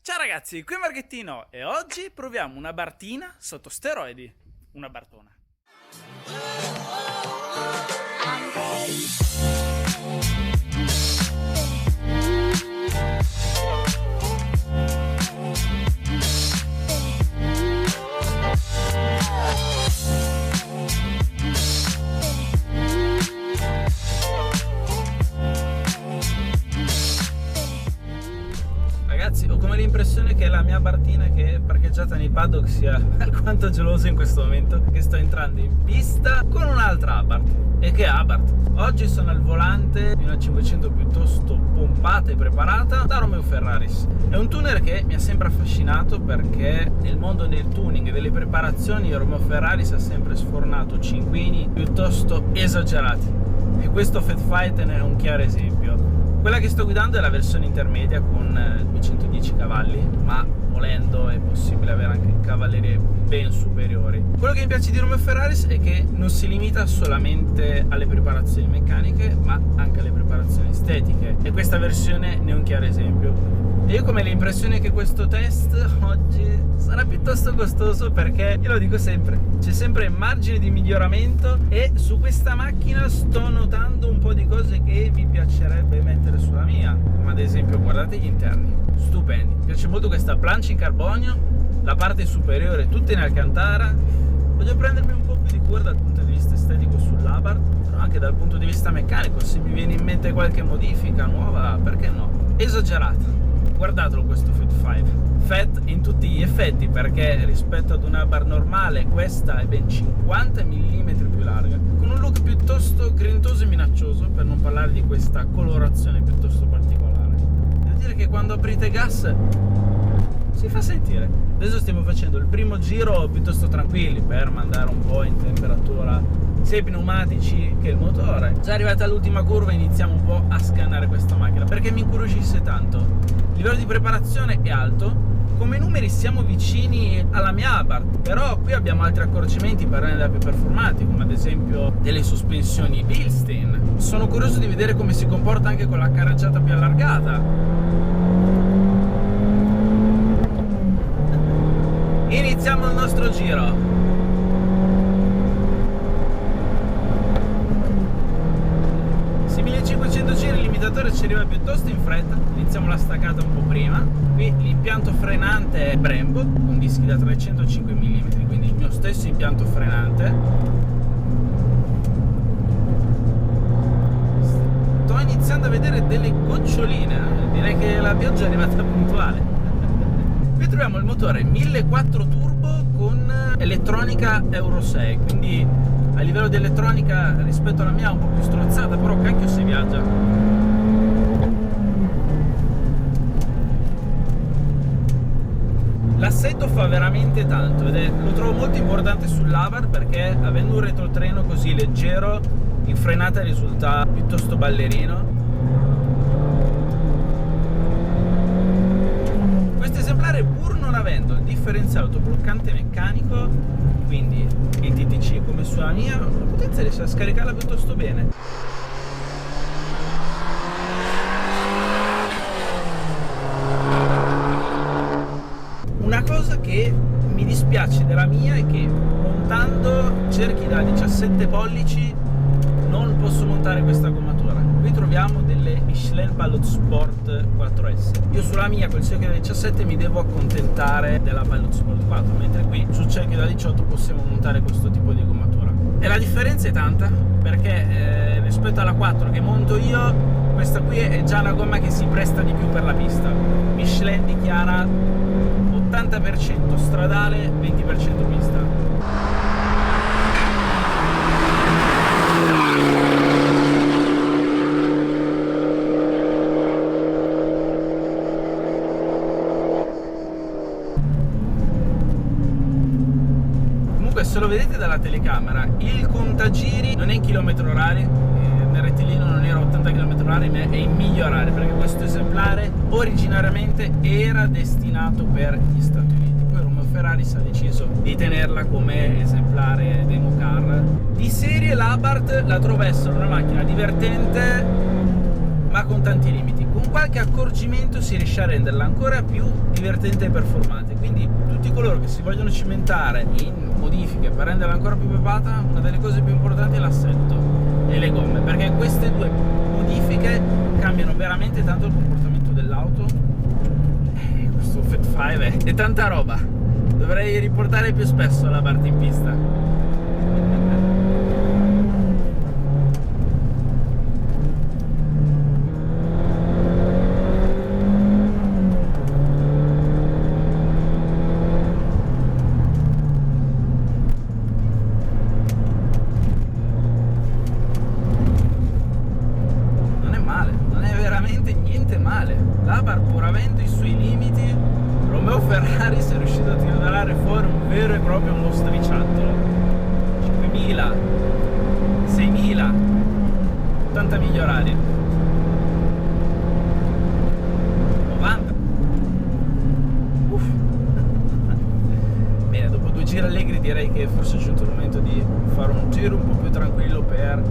Ciao ragazzi, qui Marchettino e oggi proviamo una bartina sotto steroidi, una bartona. Ragazzi, ho come l'impressione che la mia bartina che è parcheggiata nei paddock sia alquanto gelosa in questo momento, che sto entrando in pista con un'altra Abarth. E che Abarth? Oggi sono al volante di una 500 piuttosto pompata e preparata da Romeo Ferraris. È un tuner che mi ha sempre affascinato perché nel mondo del tuning e delle preparazioni Romeo Ferraris ha sempre sfornato cinquini piuttosto esagerati. E questo Fat Fight ne è un chiaro esempio. Quella che sto guidando è la versione intermedia con 210 cavalli, ma volendo è possibile avere anche cavallerie ben superiori. Quello che mi piace di Romeo Ferraris è che non si limita solamente alle preparazioni meccaniche, ma anche alle preparazioni estetiche, e questa versione ne è un chiaro esempio. E io come l'impressione che questo test oggi sarà piuttosto costoso, perché io lo dico sempre, c'è sempre margine di miglioramento e su questa macchina sto notando un po' di cose che mi piacerebbe mettere sulla mia, come ad esempio guardate gli interni, stupendi. Mi piace molto questa plancia in carbonio, la parte superiore tutta in alcantara. Voglio prendermi un po' più di cura dal punto di vista estetico sull'Abarth, però anche dal punto di vista meccanico, se mi viene in mente qualche modifica nuova, perché no? Esagerata. Guardatelo questo Fat 5, Fat in tutti gli effetti, perché rispetto ad una bar normale questa è ben 50 mm più larga, con un look piuttosto grintoso e minaccioso, per non parlare di questa colorazione piuttosto particolare. Devo dire che quando aprite gas si fa sentire. Adesso stiamo facendo il primo giro piuttosto tranquilli per mandare un po' in temperatura sia i pneumatici che il motore. Già arrivata all'ultima curva iniziamo un po' a scannare questa macchina perché mi incuriosisce tanto. Il livello di preparazione è alto, come numeri siamo vicini alla mia Abarth, però qui abbiamo altri accorgimenti per renderla più performante, come ad esempio delle sospensioni Bilstein. Sono curioso di vedere come si comporta anche con la carreggiata più allargata. Iniziamo il nostro giro. Se 1500 giri il limitatore ci arriva piuttosto in fretta. Iniziamo la staccata un po' prima. Qui l'impianto frenante è Brembo con dischi da 305 mm, quindi il mio stesso impianto frenante. Sto iniziando a vedere delle goccioline, direi che la pioggia è arrivata puntuale. Qui troviamo il motore 1400 turbo con elettronica Euro 6, quindi a livello di elettronica rispetto alla mia è un po' più strozzata, però cacchio si viaggia. L'assetto fa veramente tanto lo trovo molto importante sull'Abarth, perché avendo un retrotreno così leggero in frenata risulta piuttosto ballerino. Questo esemplare, pur non avendo il differenziale autobloccante meccanico, quindi il TTC come sulla mia, la potenza riesce a scaricarla piuttosto bene. Una cosa che mi dispiace della mia è che montando cerchi da 17 pollici non posso montare questa gommatura. Qui troviamo delle Michelin Pilot Sport 4S. Io sulla mia col cerchio da 17 mi devo accontentare della Pilot Sport 4, mentre qui sul cerchio da 18 possiamo montare questo tipo di gommatura. E la differenza è tanta, perché rispetto alla 4 che monto io, questa qui è già una gomma che si presta di più per la pista. Michelin dichiara 80% stradale, 20% pista. Se lo vedete dalla telecamera, il contagiri non è in chilometri orari, nel rettilineo non era 80 km orari, ma è in miglia oraria, perché questo esemplare originariamente era destinato per gli Stati Uniti. Poi Romeo Ferraris ha deciso di tenerla come esemplare demo car. Di serie l'Abarth la trovo essere una macchina divertente, ma con tanti limiti. con qualche accorgimento si riesce a renderla ancora più divertente e performante. Quindi tutti coloro che si vogliono cimentare in modifiche per renderla ancora più pepata, una delle cose più importanti è l'assetto e le gomme, perché queste due modifiche cambiano veramente tanto il comportamento dell'auto. Questo Fat 5 è tanta roba, dovrei riportare più spesso la parte in pista. Pur avendo i suoi limiti, Romeo Ferrari si è riuscito a tirare fuori un vero e proprio mostriciattolo. 5.000, 6.000, 80 miglia orarie, 90. Uff. Bene, dopo 2 giri allegri direi che forse è giunto il momento di fare un giro un po' più tranquillo per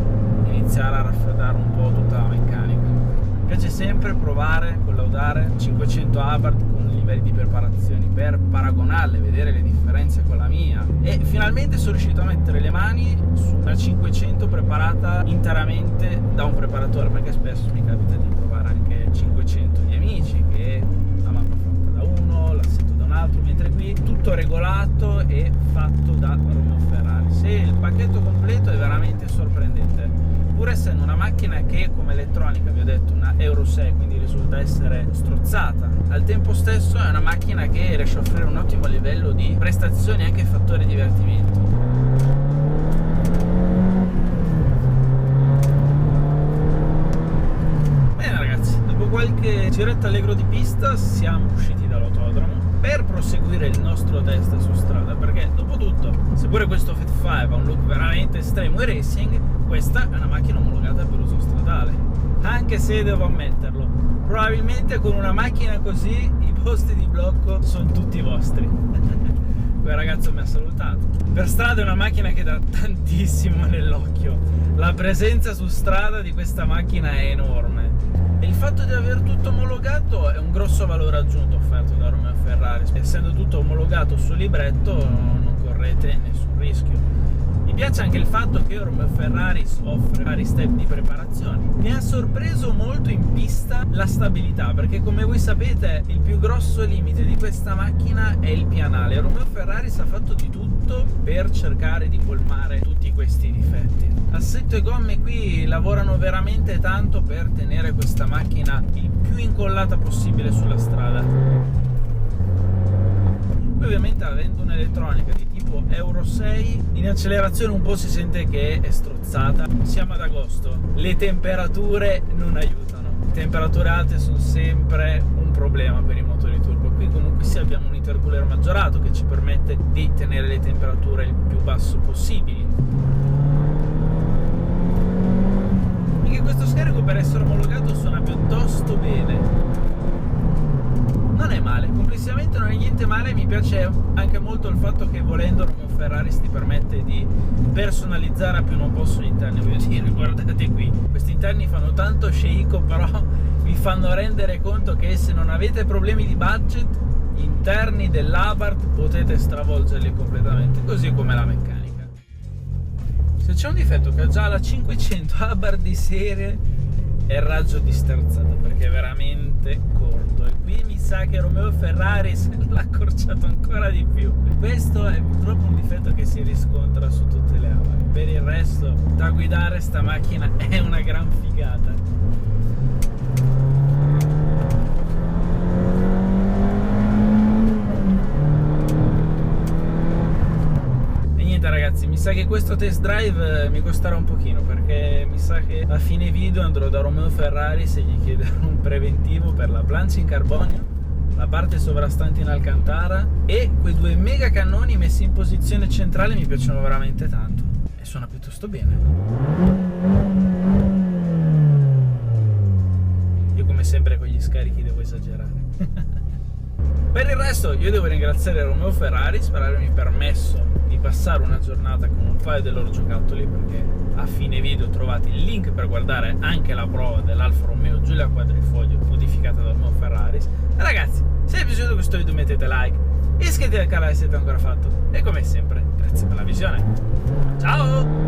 iniziare a raffreddare un po' tutta la meccanica. Mi piace sempre provare, collaudare 500 Abarth con livelli di preparazioni per paragonarle, vedere le differenze con la mia, e finalmente sono riuscito a mettere le mani su una 500 preparata interamente da un preparatore, perché spesso mi capita di provare anche 500 di amici che la mappa fatta da uno, l'assetto da un altro, mentre qui tutto regolato e fatto da Romeo Ferrari. Se il pacchetto completo è veramente sorprendente, pur essendo una macchina che come elettronica vi ho detto una Euro 6, quindi risulta essere strozzata, al tempo stesso è una macchina che riesce a offrire un ottimo livello di prestazioni e anche fattore divertimento. Bene ragazzi, dopo qualche giretto allegro di pista siamo usciti dall'autodromo per proseguire il nostro test su strada, perché dopo tutto, seppure questo Fat 5 ha un look veramente estremo e racing, questa è una macchina omologata per uso stradale, anche se devo ammetterlo, probabilmente con una macchina così i posti di blocco sono tutti vostri. Quel ragazzo mi ha salutato. Per strada è una macchina che dà tantissimo nell'occhio, la presenza su strada di questa macchina è enorme e il fatto di aver tutto omologato è un grosso valore aggiunto offerto da Romeo Ferrari. Essendo tutto omologato sul libretto non correte nessun rischio. Mi piace anche il fatto che Romeo Ferrari offre vari step di preparazione. Mi ha sorpreso molto in pista la stabilità, perché come voi sapete il più grosso limite di questa macchina è il pianale. Romeo Ferrari ha fatto di tutto per cercare di colmare tutti questi difetti. Assetto e gomme qui lavorano veramente tanto per tenere questa macchina il più incollata possibile sulla strada. Poi ovviamente avendo un'elettronica di tipo Euro 6 in accelerazione un po' si sente che è strozzata. Siamo ad agosto, le temperature non aiutano, le temperature alte sono sempre un problema per i motori turbo. Qui comunque sì abbiamo un intercooler maggiorato che ci permette di tenere le temperature il più basso possibili. Anche questo scarico per essere omologato suona piuttosto bene. Non è male, complessivamente non è niente male. Mi piace anche molto il fatto che volendo Romeo Ferrari ti permette di personalizzare a più non posso gli interni. Voglio dire, guardate qui, questi interni fanno tanto sceicco, però vi fanno rendere conto che se non avete problemi di budget, gli interni dell'Abarth potete stravolgerli completamente, così come la meccanica. Se c'è un difetto che ha già la 500 Abarth di serie è il raggio di sterzata, perché è veramente corto, e qui mi sa che Romeo Ferrari se l'ha accorciato ancora di più. Questo è purtroppo un difetto che si riscontra su tutte le Abarth. Per il resto da guidare sta macchina è una gran figata. Ragazzi, mi sa che questo test drive mi costerà un pochino, perché mi sa che a fine video andrò da Romeo Ferrari se gli chiederò un preventivo per la plancia in carbonio, la parte sovrastante in alcantara e quei due mega cannoni messi in posizione centrale. Mi piacciono veramente tanto e suona piuttosto bene. Io come sempre con gli scarichi devo esagerare. Per il resto io devo ringraziare Romeo Ferraris per avermi permesso di passare una giornata con un paio dei loro giocattoli, perché a fine video trovate il link per guardare anche la prova dell'Alfa Romeo Giulia Quadrifoglio modificata da Romeo Ferraris. E ragazzi, se vi è piaciuto questo video mettete like, iscrivetevi al canale se siete ancora fatto e come sempre grazie per la visione. Ciao!